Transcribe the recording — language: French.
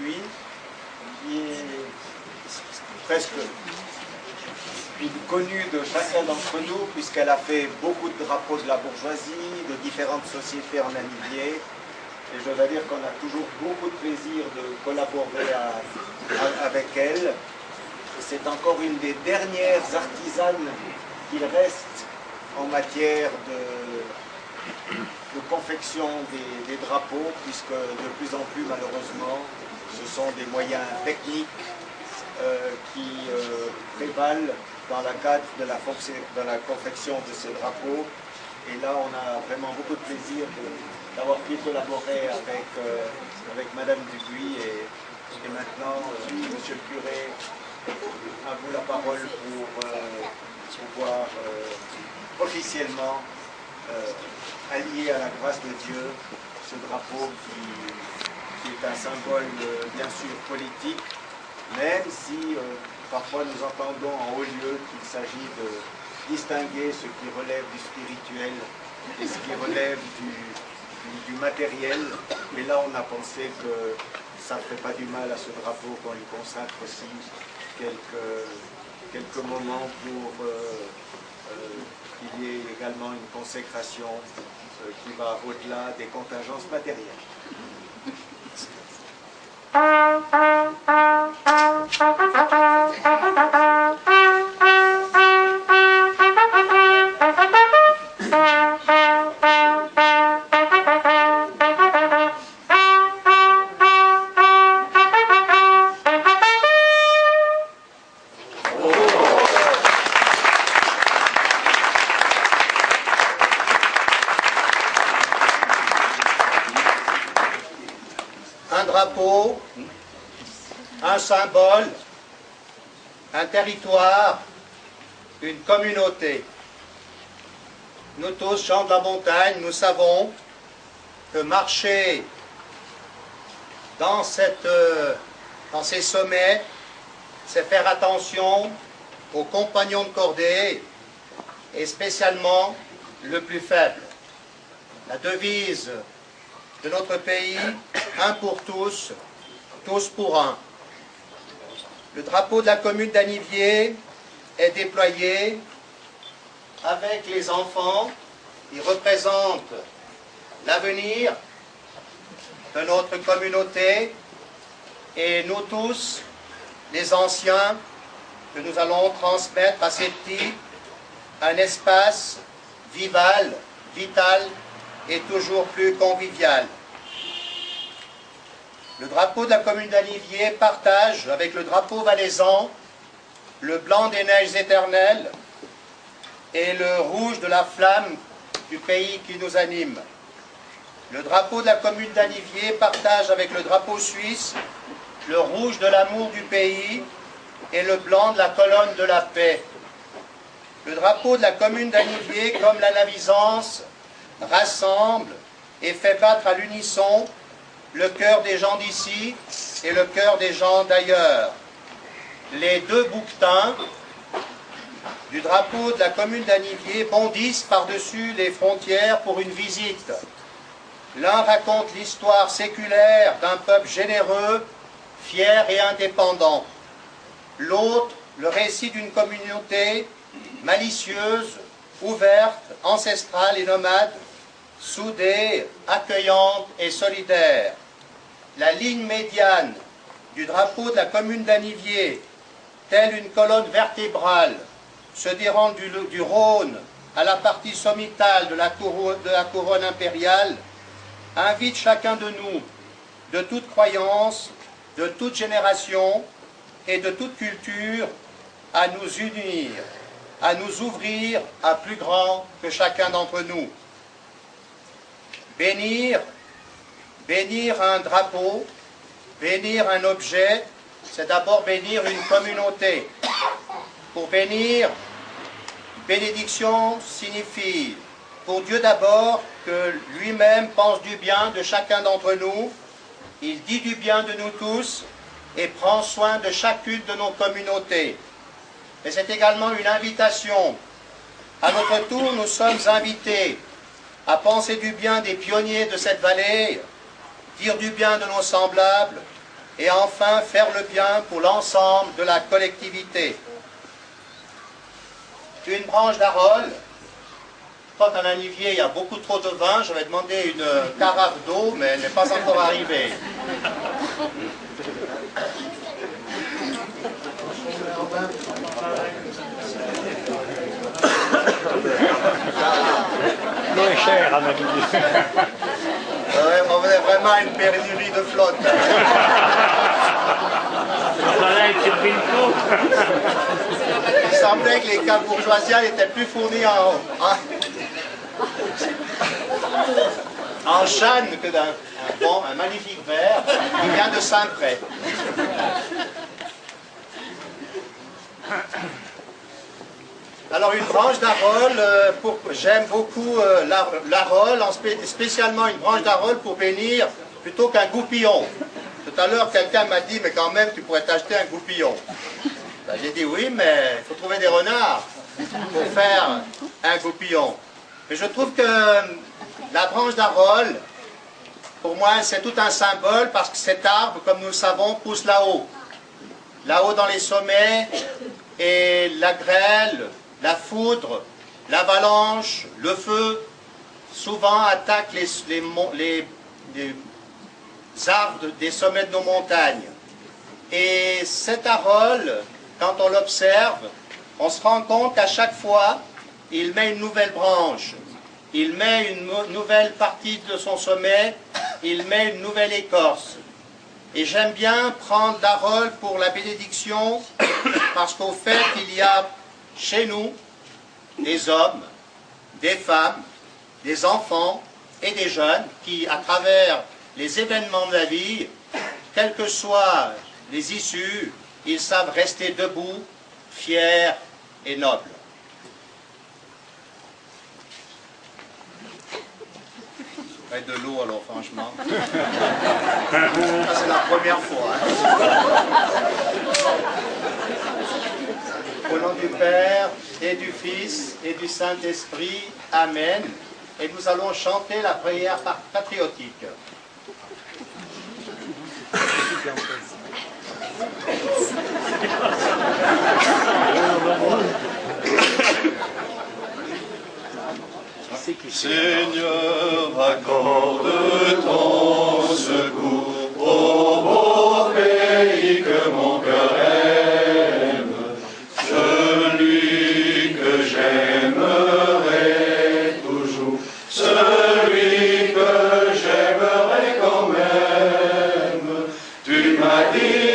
Dubuis, qui est presque connue de chacun d'entre nous, puisqu'elle a fait beaucoup de drapeaux de la bourgeoisie, de différentes sociétés en Aniviers. Et je dois dire qu'on a toujours beaucoup de plaisir de collaborer avec elle. C'est encore une des dernières artisanes qu'il reste en matière de confection des drapeaux, puisque de plus en plus, malheureusement, ce sont des moyens techniques qui prévalent dans le cadre de la confection de ces drapeaux. Et là, on a vraiment beaucoup de plaisir d'avoir pu collaborer avec Madame Dubuis. Et maintenant, Monsieur le curé, à vous la parole pour pouvoir officiellement allier à la grâce de Dieu ce drapeau qui est un symbole bien sûr politique, même si parfois nous entendons en haut lieu qu'il s'agit de distinguer ce qui relève du spirituel et ce qui relève du matériel. Mais là, on a pensé que ça ne ferait pas du mal à ce drapeau qu'on lui consacre aussi quelques moments pour qu'il y ait également une consécration qui va au-delà des contingences matérielles. Un symbole, un territoire, une communauté. Nous tous, gens de la montagne, nous savons que marcher dans ces sommets, c'est faire attention aux compagnons de cordée et spécialement le plus faible. La devise de notre pays, un pour tous, tous pour un. Le drapeau de la commune d'Aniviers est déployé avec les enfants. Il représente l'avenir de notre communauté et nous tous, les anciens, que nous allons transmettre à ces petits un espace vital et toujours plus convivial. Le drapeau de la commune d'Aniviers partage avec le drapeau valaisan le blanc des neiges éternelles et le rouge de la flamme du pays qui nous anime. Le drapeau de la commune d'Aniviers partage avec le drapeau suisse le rouge de l'amour du pays et le blanc de la colonne de la paix. Le drapeau de la commune d'Aniviers, comme la Navisance, rassemble et fait battre à l'unisson le cœur des gens d'ici et le cœur des gens d'ailleurs. Les deux bouquetins du drapeau de la commune d'Aniviers bondissent par-dessus les frontières pour une visite. L'un raconte l'histoire séculaire d'un peuple généreux, fier et indépendant. L'autre, le récit d'une communauté malicieuse, ouverte, ancestrale et nomade, soudée, accueillante et solidaire. La ligne médiane du drapeau de la commune d'Aniviers, telle une colonne vertébrale, se déroule du Rhône à la partie sommitale de la couronne impériale, invite chacun de nous, de toute croyance, de toute génération et de toute culture, à nous unir, à nous ouvrir à plus grand que chacun d'entre nous. Bénir un drapeau, bénir un objet, c'est d'abord bénir une communauté. Pour bénir, bénédiction signifie, pour Dieu d'abord, que lui-même pense du bien de chacun d'entre nous, il dit du bien de nous tous et prend soin de chacune de nos communautés. Mais c'est également une invitation. À notre tour, nous sommes invités à penser du bien des pionniers de cette vallée, dire du bien de nos semblables, et enfin faire le bien pour l'ensemble de la collectivité. Une branche d'Arole. Quand à l'Anivier il y a beaucoup trop de vin, j'avais demandé une carafe d'eau, mais elle n'est pas encore arrivée. L'eau est chère à Namibie. On est vraiment une pénurie de flotte. Il semblait que les cas bourgeoisiens étaient plus fournis en châne que un magnifique verre qui vient de Saint-Pré. Alors une branche d'Arole, j'aime beaucoup l'Arole, spécialement une branche d'Arole pour bénir plutôt qu'un goupillon. Tout à l'heure quelqu'un m'a dit mais quand même tu pourrais t'acheter un goupillon. Ben, j'ai dit oui mais il faut trouver des renards pour faire un goupillon. Mais je trouve que la branche d'Arole, pour moi c'est tout un symbole parce que cet arbre comme nous le savons pousse là-haut. Là-haut dans les sommets et la grêle, la foudre, l'avalanche, le feu, souvent attaquent les arbres des sommets de nos montagnes. Et cet Arole, quand on l'observe, on se rend compte qu'à chaque fois, il met une nouvelle branche, il met une nouvelle partie de son sommet, il met une nouvelle écorce. Et j'aime bien prendre l'Arole pour la bénédiction, parce qu'au fait, il y a chez nous des hommes, des femmes, des enfants et des jeunes qui, à travers les événements de la vie, quelles que soient les issues, ils savent rester debout, fiers et nobles. Et de l'eau alors franchement. C'est la première fois. Au nom du Père et du Fils et du Saint-Esprit. Amen. Et nous allons chanter la prière patriotique. Seigneur, accorde ton secours au beau pays que mon cœur aime, celui que j'aimerai toujours, celui que j'aimerai quand même. Tu m'as dit